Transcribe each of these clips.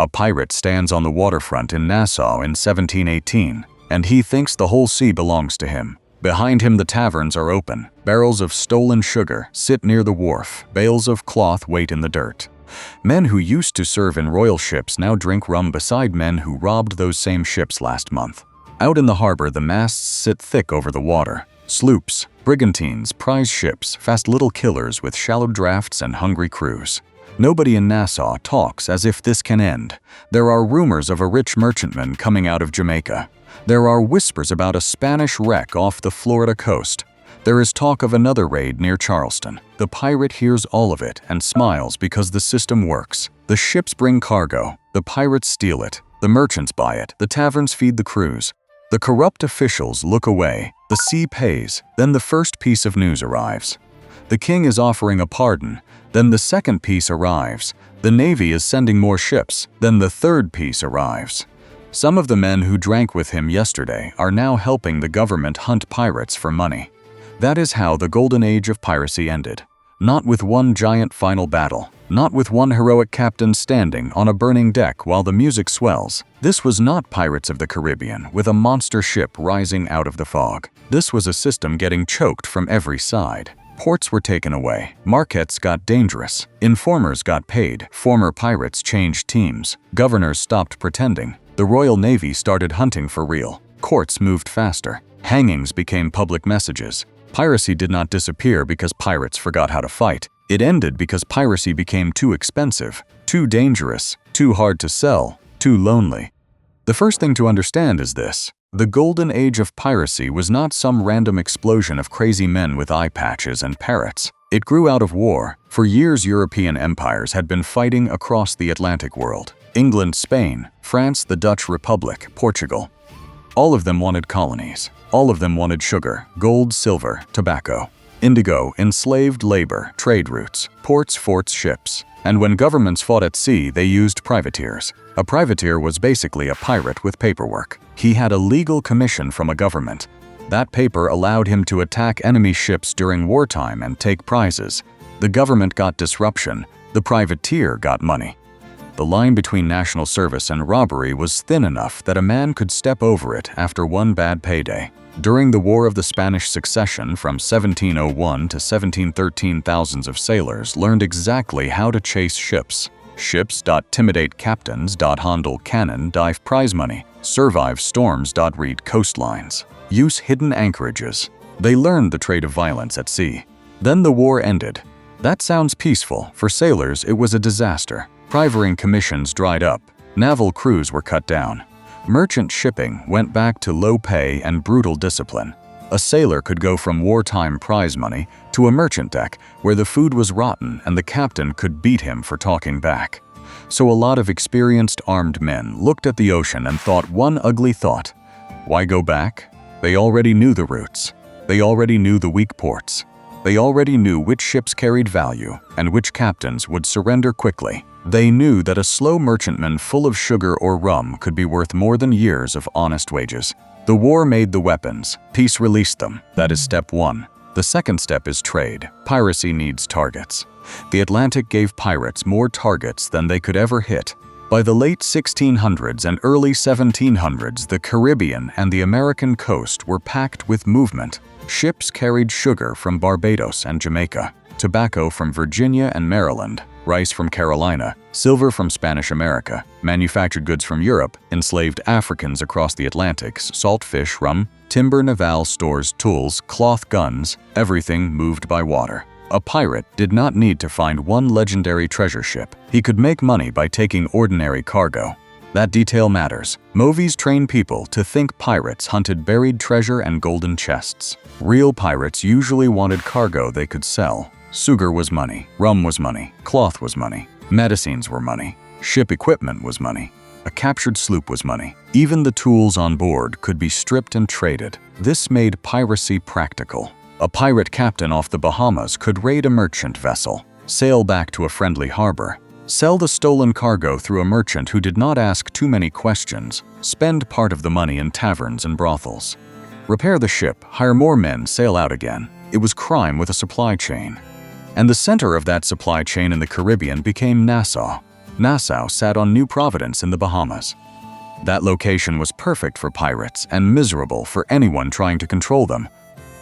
A pirate stands on the waterfront in Nassau in 1718, and he thinks the whole sea belongs to him. Behind him the taverns are open. Barrels of stolen sugar sit near the wharf. Bales of cloth wait in the dirt. Men who used to serve in royal ships now drink rum beside men who robbed those same ships last month. Out in the harbor the masts sit thick over the water. Sloops, brigantines, prize ships, fast little killers with shallow drafts and hungry crews. Nobody in Nassau talks as if this can end. There are rumors of a rich merchantman coming out of Jamaica. There are whispers about a Spanish wreck off the Florida coast. There is talk of another raid near Charleston. The pirate hears all of it and smiles because the system works. The ships bring cargo. The pirates steal it. The merchants buy it. The taverns feed the crews. The corrupt officials look away. The sea pays. Then the first piece of news arrives. The king is offering a pardon. Then the second piece arrives. The navy is sending more ships. Then the third piece arrives. Some of the men who drank with him yesterday are now helping the government hunt pirates for money. That is how the Golden Age of Piracy ended. Not with one giant final battle. Not with one heroic captain standing on a burning deck while the music swells. This was not Pirates of the Caribbean with a monster ship rising out of the fog. This was a system getting choked from every side. Ports were taken away. Markets got dangerous. Informers got paid. Former pirates changed teams. Governors stopped pretending. The Royal Navy started hunting for real. Courts moved faster. Hangings became public messages. Piracy did not disappear because pirates forgot how to fight. It ended because piracy became too expensive, too dangerous, too hard to sell, too lonely. The first thing to understand is this. The Golden Age of Piracy was not some random explosion of crazy men with eye patches and parrots. It grew out of war. For years, European empires had been fighting across the Atlantic world. England, Spain, France, the Dutch Republic, Portugal. All of them wanted colonies. All of them wanted sugar, gold, silver, tobacco, indigo, enslaved labor, trade routes, ports, forts, ships. And when governments fought at sea, they used privateers. A privateer was basically a pirate with paperwork. He had a legal commission from a government. That paper allowed him to attack enemy ships during wartime and take prizes. The government got disruption. The privateer got money. The line between national service and robbery was thin enough that a man could step over it after one bad payday. During the War of the Spanish Succession from 1701 to 1713, thousands of sailors learned exactly how to chase ships. Ships .timidate captains .handle cannon dive prize money. Survive storms .read coastlines. Use hidden anchorages. They learned the trade of violence at sea. Then the war ended. That sounds peaceful. For sailors, it was a disaster. Privateering commissions dried up. Naval crews were cut down. Merchant shipping went back to low pay and brutal discipline. A sailor could go from wartime prize money to a merchant deck where the food was rotten and the captain could beat him for talking back. So a lot of experienced armed men looked at the ocean and thought one ugly thought. Why go back? They already knew the routes. They already knew the weak ports. They already knew which ships carried value and which captains would surrender quickly. They knew that a slow merchantman full of sugar or rum could be worth more than years of honest wages. The war made the weapons. Peace released them. That is step one. The second step is trade. Piracy needs targets. The Atlantic gave pirates more targets than they could ever hit. By the late 1600s and early 1700s, the Caribbean and the American coast were packed with movement. Ships carried sugar from Barbados and Jamaica, tobacco from Virginia and Maryland, rice from Carolina, silver from Spanish America, manufactured goods from Europe, enslaved Africans across the Atlantic, salt fish, rum, timber, naval stores, tools, cloth, guns, everything moved by water. A pirate did not need to find one legendary treasure ship. He could make money by taking ordinary cargo. That detail matters. Movies train people to think pirates hunted buried treasure and golden chests. Real pirates usually wanted cargo they could sell. Sugar was money, rum was money, cloth was money, medicines were money, ship equipment was money, a captured sloop was money. Even the tools on board could be stripped and traded. This made piracy practical. A pirate captain off the Bahamas could raid a merchant vessel, sail back to a friendly harbor, sell the stolen cargo through a merchant who did not ask too many questions, spend part of the money in taverns and brothels, repair the ship, hire more men, sail out again. It was crime with a supply chain. And the center of that supply chain in the Caribbean became Nassau. Nassau sat on New Providence in the Bahamas. That location was perfect for pirates and miserable for anyone trying to control them.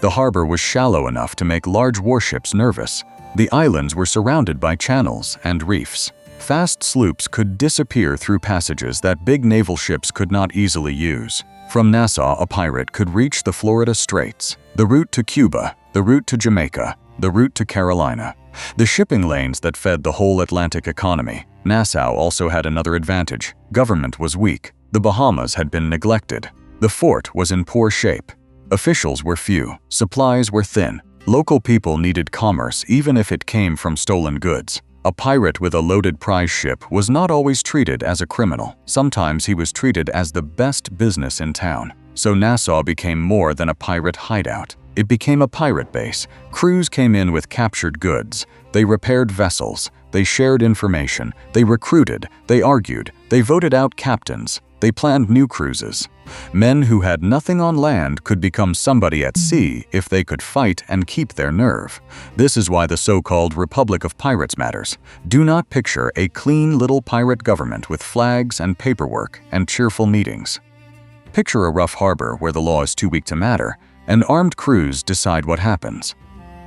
The harbor was shallow enough to make large warships nervous. The islands were surrounded by channels and reefs. Fast sloops could disappear through passages that big naval ships could not easily use. From Nassau, a pirate could reach the Florida Straits, the route to Cuba, the route to Jamaica, the route to Carolina, the shipping lanes that fed the whole Atlantic economy. Nassau also had another advantage. Government was weak. The Bahamas had been neglected. The fort was in poor shape. Officials were few. Supplies were thin. Local people needed commerce even if it came from stolen goods. A pirate with a loaded prize ship was not always treated as a criminal. Sometimes he was treated as the best business in town. So Nassau became more than a pirate hideout. It became a pirate base. Crews came in with captured goods. They repaired vessels. They shared information. They recruited. They argued. They voted out captains. They planned new cruises. Men who had nothing on land could become somebody at sea if they could fight and keep their nerve. This is why the so-called Republic of Pirates matters. Do not picture a clean little pirate government with flags and paperwork and cheerful meetings. Picture a rough harbor where the law is too weak to matter, and armed crews decide what happens.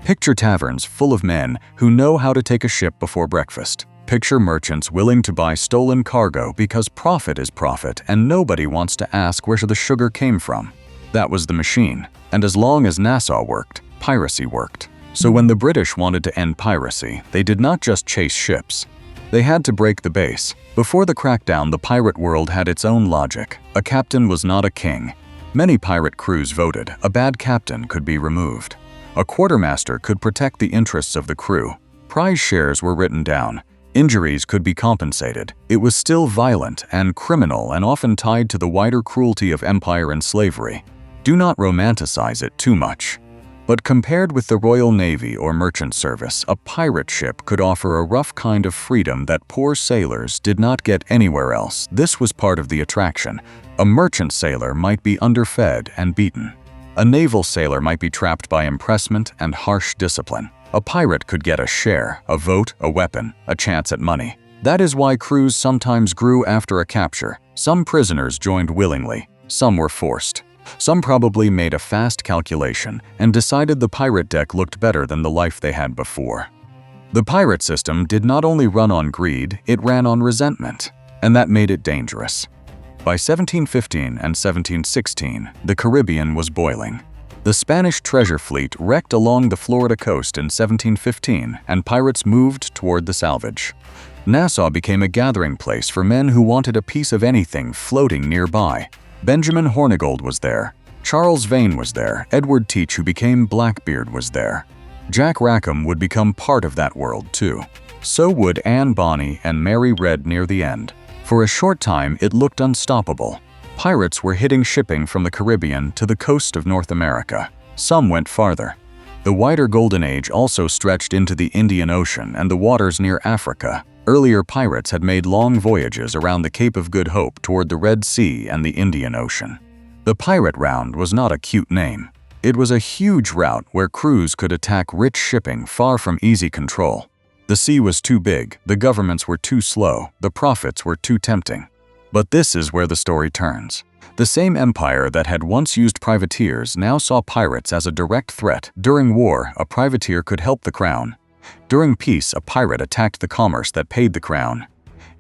Picture taverns full of men who know how to take a ship before breakfast. Picture merchants willing to buy stolen cargo because profit is profit and nobody wants to ask where the sugar came from. That was the machine, and as long as Nassau worked, piracy worked. So when the British wanted to end piracy, they did not just chase ships. They had to break the base. Before the crackdown, the pirate world had its own logic. A captain was not a king. Many pirate crews voted. A bad captain could be removed. A quartermaster could protect the interests of the crew. Prize shares were written down. Injuries could be compensated. It was still violent and criminal and often tied to the wider cruelty of empire and slavery. Do not romanticize it too much. But compared with the Royal Navy or merchant service, a pirate ship could offer a rough kind of freedom that poor sailors did not get anywhere else. This was part of the attraction. A merchant sailor might be underfed and beaten. A naval sailor might be trapped by impressment and harsh discipline. A pirate could get a share, a vote, a weapon, a chance at money. That is why crews sometimes grew after a capture. Some prisoners joined willingly. Some were forced. Some probably made a fast calculation and decided the pirate deck looked better than the life they had before. The pirate system did not only run on greed, it ran on resentment, and that made it dangerous. By 1715 and 1716, the Caribbean was boiling. The Spanish treasure fleet wrecked along the Florida coast in 1715, and pirates moved toward the salvage. Nassau became a gathering place for men who wanted a piece of anything floating nearby. Benjamin Hornigold was there. Charles Vane was there. Edward Teach, who became Blackbeard, was there. Jack Rackham would become part of that world too. So would Anne Bonny and Mary Red near the end. For a short time, it looked unstoppable. Pirates were hitting shipping from the Caribbean to the coast of North America. Some went farther. The wider Golden Age also stretched into the Indian Ocean and the waters near Africa. Earlier pirates had made long voyages around the Cape of Good Hope toward the Red Sea and the Indian Ocean. The pirate round was not a cute name. It was a huge route where crews could attack rich shipping far from easy control. The sea was too big, the governments were too slow, the profits were too tempting. But this is where the story turns. The same empire that had once used privateers now saw pirates as a direct threat. During war, a privateer could help the crown. During peace, a pirate attacked the commerce that paid the crown.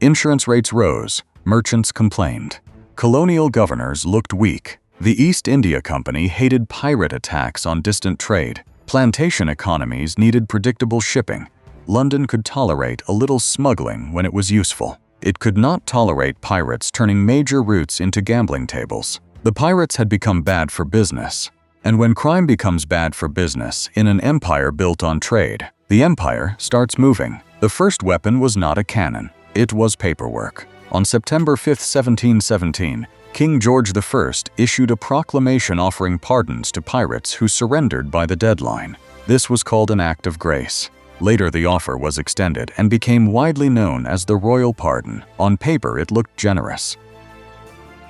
Insurance rates rose. Merchants complained. Colonial governors looked weak. The East India Company hated pirate attacks on distant trade. Plantation economies needed predictable shipping. London could tolerate a little smuggling when it was useful. It could not tolerate pirates turning major routes into gambling tables. The pirates had become bad for business. And when crime becomes bad for business in an empire built on trade, the empire starts moving. The first weapon was not a cannon. It was paperwork. On September 5, 1717, King George I issued a proclamation offering pardons to pirates who surrendered by the deadline. This was called an Act of Grace. Later, the offer was extended and became widely known as the Royal Pardon. On paper, it looked generous.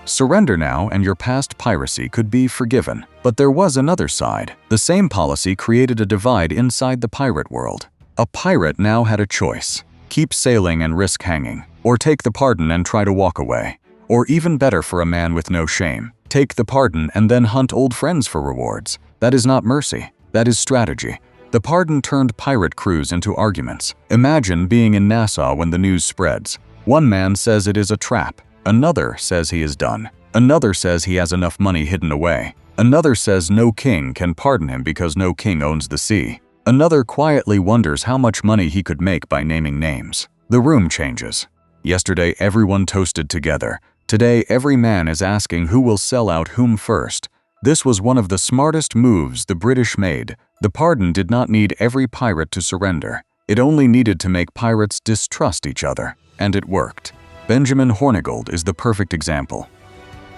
Surrender now and your past piracy could be forgiven. But there was another side. The same policy created a divide inside the pirate world. A pirate now had a choice: keep sailing and risk hanging, Or take the pardon and try to walk away. Or even better for a man with no shame, take the pardon and then hunt old friends for rewards. That is not mercy, that is strategy. The pardon turned pirate crews into arguments. Imagine being in Nassau when the news spreads. One man says it is a trap. Another says he is done. Another says he has enough money hidden away. Another says no king can pardon him because no king owns the sea. Another quietly wonders how much money he could make by naming names. The room changes. Yesterday everyone toasted together. Today every man is asking who will sell out whom first. This was one of the smartest moves the British made. The pardon did not need every pirate to surrender. It only needed to make pirates distrust each other. And it worked. Benjamin Hornigold is the perfect example.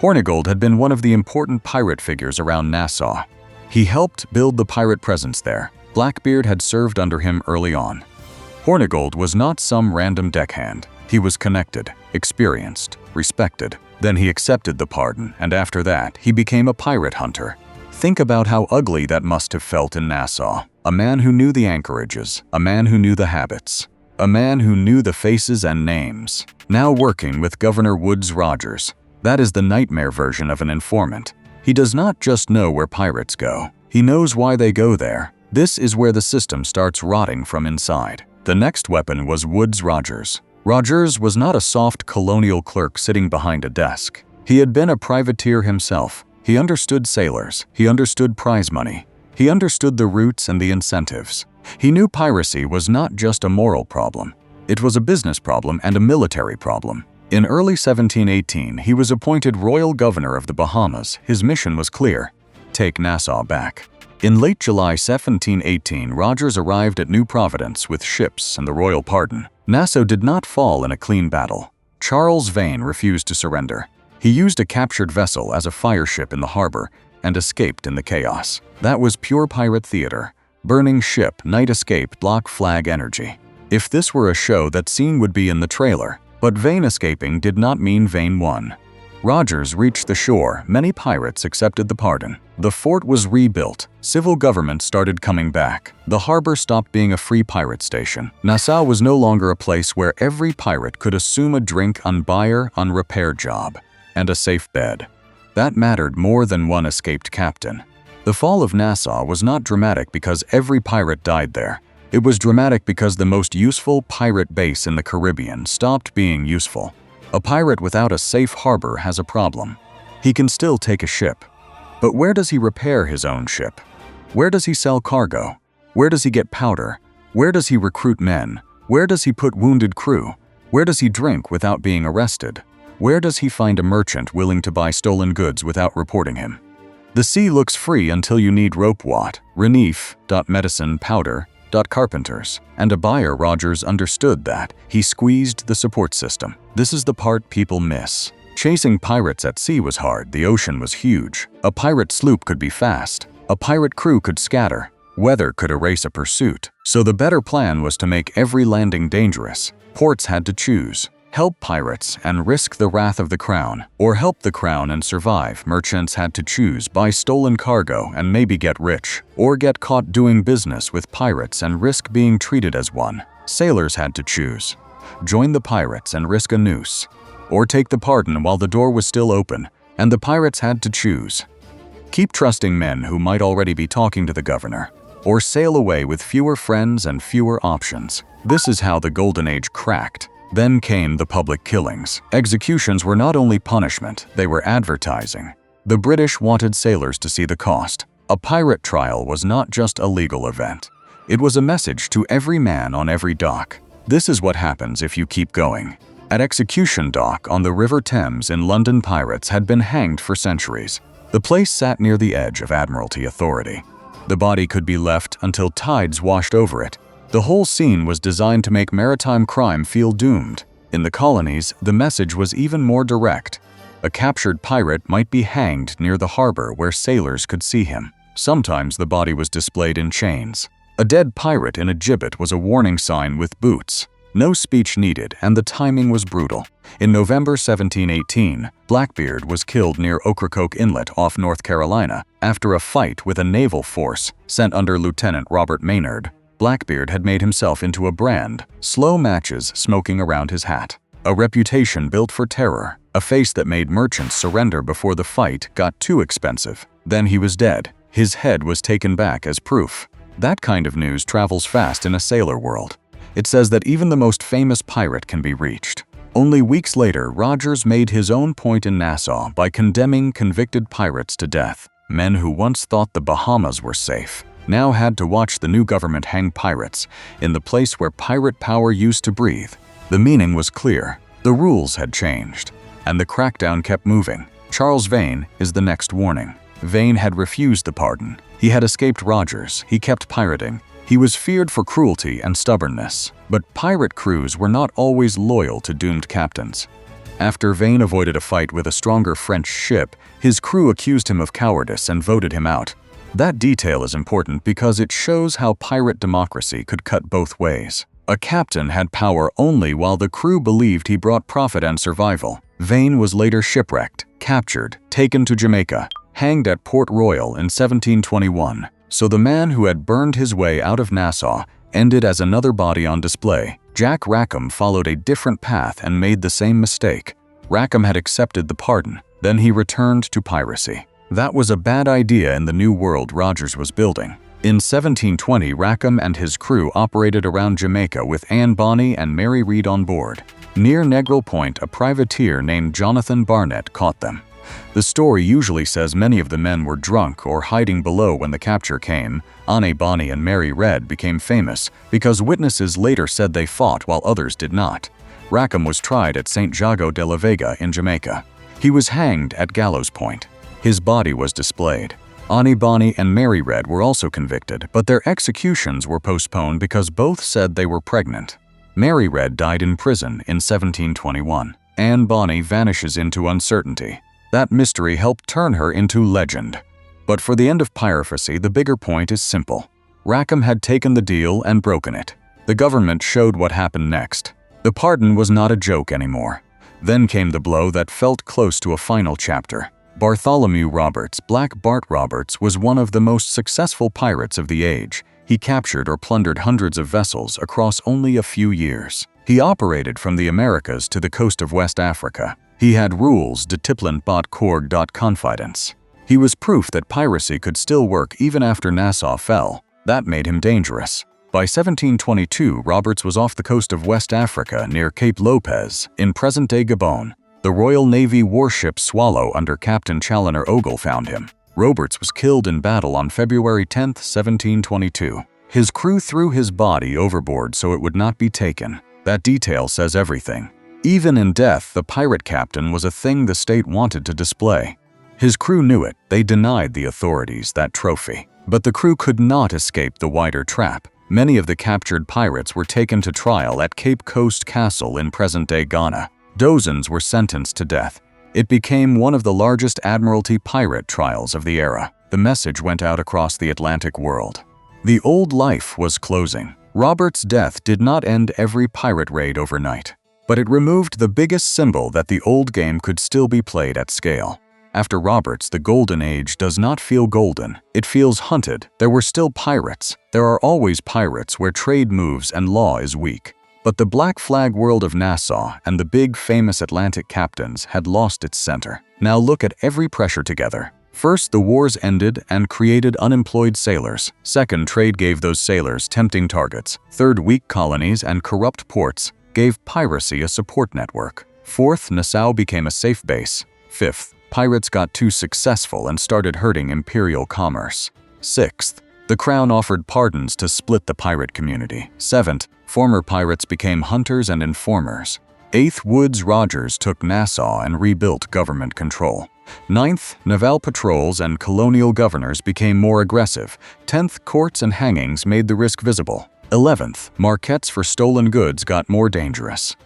Hornigold had been one of the important pirate figures around Nassau. He helped build the pirate presence there. Blackbeard had served under him early on. Hornigold was not some random deckhand. He was connected, experienced, respected. Then he accepted the pardon, and after that, he became a pirate hunter. Think about how ugly that must have felt in Nassau. A man who knew the anchorages, a man who knew the habits, a man who knew the faces and names. Now working with Governor Woodes Rogers. That is the nightmare version of an informant. He does not just know where pirates go. He knows why they go there. This is where the system starts rotting from inside. The next weapon was Woodes Rogers. Rogers was not a soft colonial clerk sitting behind a desk. He had been a privateer himself. He understood sailors. He understood prize money. He understood the routes and the incentives. He knew piracy was not just a moral problem. It was a business problem and a military problem. In early 1718, he was appointed Royal Governor of the Bahamas. His mission was clear: take Nassau back. In late July 1718, Rogers arrived at New Providence with ships and the royal pardon. Nassau did not fall in a clean battle. Charles Vane refused to surrender. He used a captured vessel as a fire ship in the harbor and escaped in the chaos. That was pure pirate theater. Burning ship, night escape, block flag energy. If this were a show, that scene would be in the trailer. But Vane escaping did not mean Vane won. Rogers reached the shore. Many pirates accepted the pardon. The fort was rebuilt. Civil government started coming back. The harbor stopped being a free pirate station. Nassau was no longer a place where every pirate could assume a drink on buyer on repair job and a safe bed. That mattered more than one escaped captain. The fall of Nassau was not dramatic because every pirate died there. It was dramatic because the most useful pirate base in the Caribbean stopped being useful. A pirate without a safe harbor has a problem. He can still take a ship. But where does he repair his own ship? Where does he sell cargo? Where does he get powder? Where does he recruit men? Where does he put wounded crew? Where does he drink without being arrested? Where does he find a merchant willing to buy stolen goods without reporting him? The sea looks free until you need rope watt, renif, medicine, powder, carpenters, and a buyer. Rogers understood that. He squeezed the support system. This is the part people miss. Chasing pirates at sea was hard. The ocean was huge. A pirate sloop could be fast. A pirate crew could scatter. Weather could erase a pursuit. So the better plan was to make every landing dangerous. Ports had to choose. Help pirates and risk the wrath of the crown, or help the crown and survive. Merchants had to choose: buy stolen cargo and maybe get rich, or get caught doing business with pirates and risk being treated as one. Sailors had to choose: join the pirates and risk a noose, or take the pardon while the door was still open. And the pirates had to choose: keep trusting men who might already be talking to the governor, or sail away with fewer friends and fewer options. This is how the Golden Age cracked. Then came the public killings. Executions were not only punishment, they were advertising. The British wanted sailors to see the cost. A pirate trial was not just a legal event. It was a message to every man on every dock. This is what happens if you keep going. At Execution Dock on the River Thames in London, pirates had been hanged for centuries. The place sat near the edge of Admiralty authority. The body could be left until tides washed over it. The whole scene was designed to make maritime crime feel doomed. In the colonies, the message was even more direct. A captured pirate might be hanged near the harbor where sailors could see him. Sometimes the body was displayed in chains. A dead pirate in a gibbet was a warning sign with boots. No speech needed, and the timing was brutal. In November 1718, Blackbeard was killed near Ocracoke Inlet off North Carolina after a fight with a naval force sent under Lieutenant Robert Maynard. Blackbeard had made himself into a brand, slow matches smoking around his hat. a reputation built for terror, a face that made merchants surrender before the fight got too expensive. Then he was dead. His head was taken back as proof. That kind of news travels fast in a sailor world. It says that even the most famous pirate can be reached. Only weeks later, Rogers made his own point in Nassau by condemning convicted pirates to death. Men who once thought the Bahamas were safe now had to watch the new government hang pirates in the place where pirate power used to breathe. The meaning was clear. The rules had changed, and the crackdown kept moving. Charles Vane is the next warning. Vane had refused the pardon. He had escaped Rogers. He kept pirating. He was feared for cruelty and stubbornness, but pirate crews were not always loyal to doomed captains. After Vane avoided a fight with a stronger French ship, his crew accused him of cowardice and voted him out. That detail is important because it shows how pirate democracy could cut both ways. A captain had power only while the crew believed he brought profit and survival. Vane was later shipwrecked, captured, taken to Jamaica, hanged at Port Royal in 1721. So the man who had burned his way out of Nassau ended as another body on display. Jack Rackham followed a different path and made the same mistake. Rackham had accepted the pardon, then he returned to piracy. That was a bad idea in the new world Rogers was building. In 1720, Rackham and his crew operated around Jamaica with Bonny and Mary Read on board. Near Negril Point, a privateer named Jonathan Barnett caught them. The story usually says many of the men were drunk or hiding below when the capture came. Bonny and Mary Read became famous because witnesses later said they fought while others did not. Rackham was tried at St. Jago de la Vega in Jamaica. He was hanged at Gallows Point. His body was displayed. Bonny and Mary Read were also convicted, but their executions were postponed because both said they were pregnant. Mary Read died in prison in 1721. Bonny vanishes into uncertainty. That mystery helped turn her into legend. But for the end of piracy, the bigger point is simple. Rackham had taken the deal and broken it. The government showed what happened next. The pardon was not a joke anymore. Then came the blow that felt close to a final chapter. Bartholomew Roberts, Black Bart Roberts, was one of the most successful pirates of the age. He captured or plundered hundreds of vessels across only a few years. He operated from the Americas to the coast of West Africa. He had rules disciplined bot korg. Confidence. He was proof that piracy could still work even after Nassau fell. That made him dangerous. By 1722, Roberts was off the coast of West Africa near Cape Lopez, in present-day Gabon. The Royal Navy warship Swallow under Captain Challoner Ogle found him. Roberts was killed in battle on February 10, 1722. His crew threw his body overboard so it would not be taken. That detail says everything. Even in death, the pirate captain was a thing the state wanted to display. His crew knew it. They denied the authorities that trophy. But the crew could not escape the wider trap. Many of the captured pirates were taken to trial at Cape Coast Castle in present-day Ghana. Dozens were sentenced to death. It became one of the largest Admiralty pirate trials of the era. The message went out across the Atlantic world. The old life was closing. Roberts' death did not end every pirate raid overnight, but it removed the biggest symbol that the old game could still be played at scale. After Roberts, the Golden Age does not feel golden. It feels hunted. There were still pirates. There are always pirates where trade moves and law is weak. But the black flag world of Nassau and the big famous Atlantic captains had lost its center. Now look at every pressure together. First, the wars ended and created unemployed sailors. Second, trade gave those sailors tempting targets. Third, weak colonies and corrupt ports gave piracy a support network. Fourth, Nassau became a safe base. Fifth, pirates got too successful and started hurting imperial commerce. Sixth, the crown offered pardons to split the pirate community. Seventh, former pirates became hunters and informers. Eighth, Woodes Rogers took Nassau and rebuilt government control. Ninth, naval patrols and colonial governors became more aggressive. 10th, courts and hangings made the risk visible. 11th, markets for stolen goods got more dangerous.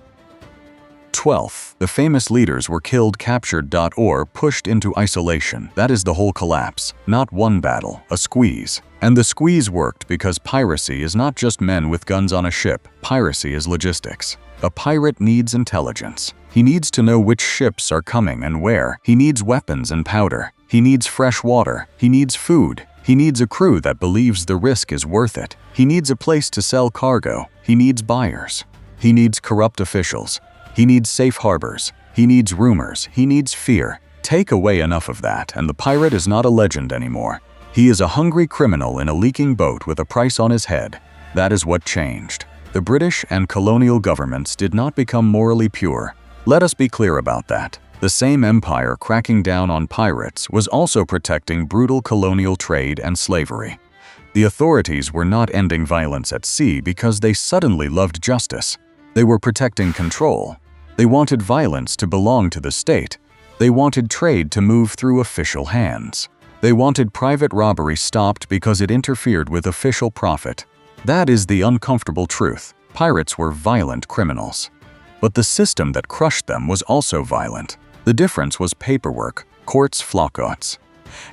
12th, the famous leaders were killed, captured, or pushed into isolation. That is the whole collapse. Not one battle, a squeeze. And the squeeze worked because piracy is not just men with guns on a ship. Piracy is logistics. A pirate needs intelligence. He needs to know which ships are coming and where. He needs weapons and powder. He needs fresh water. He needs food. He needs a crew that believes the risk is worth it. He needs a place to sell cargo. He needs buyers. He needs corrupt officials. He needs safe harbors. He needs rumors. He needs fear. Take away enough of that, and the pirate is not a legend anymore. He is a hungry criminal in a leaking boat with a price on his head. That is what changed. The British and colonial governments did not become morally pure. Let us be clear about that. The same empire cracking down on pirates was also protecting brutal colonial trade and slavery. The authorities were not ending violence at sea because they suddenly loved justice. They were protecting control. They wanted violence to belong to the state. They wanted trade to move through official hands. They wanted private robbery stopped because it interfered with official profit. That is the uncomfortable truth. Pirates were violent criminals. But the system that crushed them was also violent. The difference was paperwork, courts, flockots,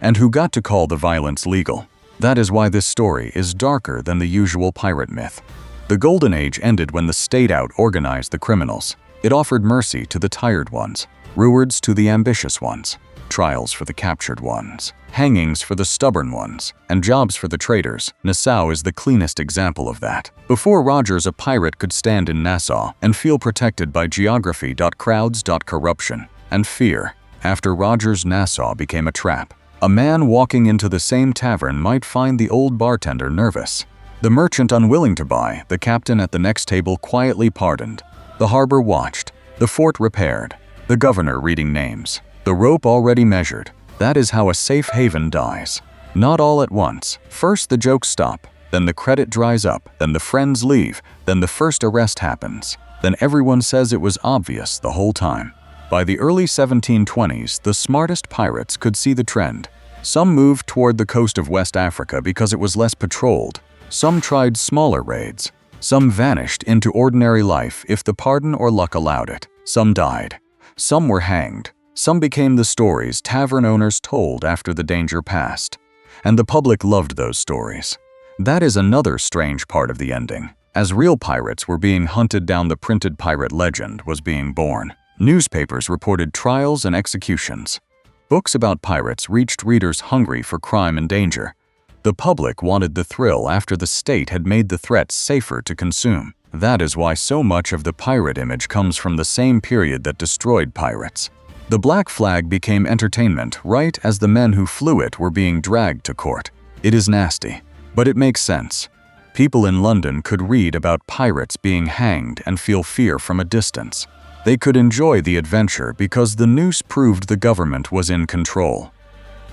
and who got to call the violence legal. That is why this story is darker than the usual pirate myth. The Golden Age ended when the state out-organized the criminals. It offered mercy to the tired ones, rewards to the ambitious ones, trials for the captured ones, hangings for the stubborn ones, and jobs for the traitors. Nassau is the cleanest example of that. Before Rogers, a pirate could stand in Nassau and feel protected by geography, crowds, corruption, and fear. After Rogers, Nassau became a trap. A man walking into the same tavern might find the old bartender nervous, the merchant unwilling to buy, the captain at the next table quietly pardoned, the harbor watched, the fort repaired, the governor reading names, the rope already measured. That is how a safe haven dies. Not all at once. First the jokes stop, then the credit dries up, then the friends leave, then the first arrest happens. Then everyone says it was obvious the whole time. By the early 1720s, the smartest pirates could see the trend. Some moved toward the coast of West Africa because it was less patrolled. Some tried smaller raids. Some vanished into ordinary life if the pardon or luck allowed it. Some died. Some were hanged. Some became the stories tavern owners told after the danger passed. And the public loved those stories. That is another strange part of the ending. As real pirates were being hunted down, the printed pirate legend was being born. Newspapers reported trials and executions. Books about pirates reached readers hungry for crime and danger. The public wanted the thrill after the state had made the threats safer to consume. That is why so much of the pirate image comes from the same period that destroyed pirates. The black flag became entertainment right as the men who flew it were being dragged to court. It is nasty, but it makes sense. People in London could read about pirates being hanged and feel fear from a distance. They could enjoy the adventure because the noose proved the government was in control.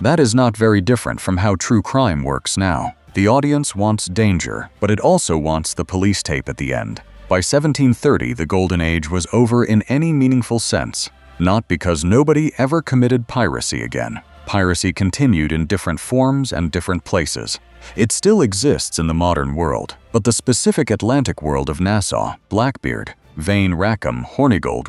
That is not very different from how true crime works now. The audience wants danger, but it also wants the police tape at the end. By 1730, the Golden Age was over in any meaningful sense. Not because nobody ever committed piracy again. Piracy continued in different forms and different places. It still exists in the modern world, but the specific Atlantic world of Nassau, Blackbeard, Vane, Rackham,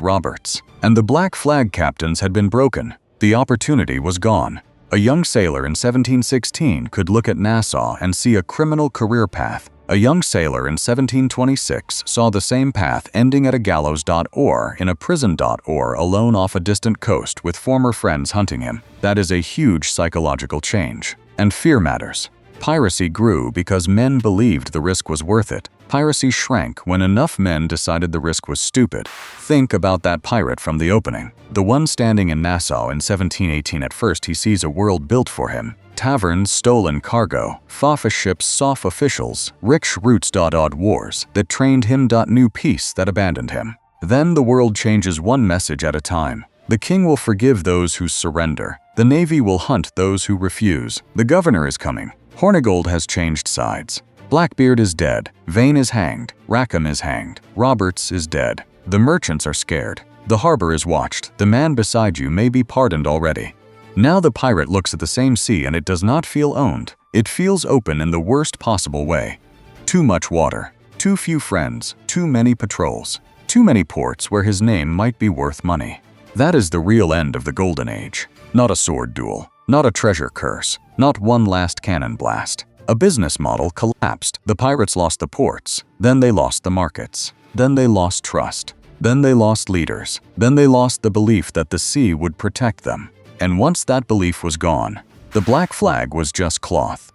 Roberts, and the black flag captains had been broken. The opportunity was gone. A young sailor in 1716 could look at Nassau and see a criminal career path. A young sailor in 1726 saw the same path ending at a gallows or in a prison or alone off a distant coast with former friends hunting him. That is a huge psychological change. And fear matters. Piracy grew because men believed the risk was worth it. Piracy shrank when enough men decided the risk was stupid. Think about that pirate from the opening. The one standing in Nassau in 1718. At first he sees a world built for him. Taverns, stolen cargo, Fafa ships, soft officials, rich roots. Wars that trained him. New peace that abandoned him. Then the world changes one message at a time. The king will forgive those who surrender. The navy will hunt those who refuse. The governor is coming. Hornigold has changed sides. Blackbeard is dead. Vane is hanged. Rackham is hanged. Roberts is dead. The merchants are scared. The harbor is watched. The man beside you may be pardoned already. Now the pirate looks at the same sea and it does not feel owned. It feels open in the worst possible way. Too much water. Too few friends. Too many patrols. Too many ports where his name might be worth money. That is the real end of the Golden Age. Not a sword duel. Not a treasure curse. Not one last cannon blast. A business model collapsed. The pirates lost the ports. Then they lost the markets. Then they lost trust. Then they lost leaders. Then they lost the belief that the sea would protect them. And once that belief was gone, the black flag was just cloth.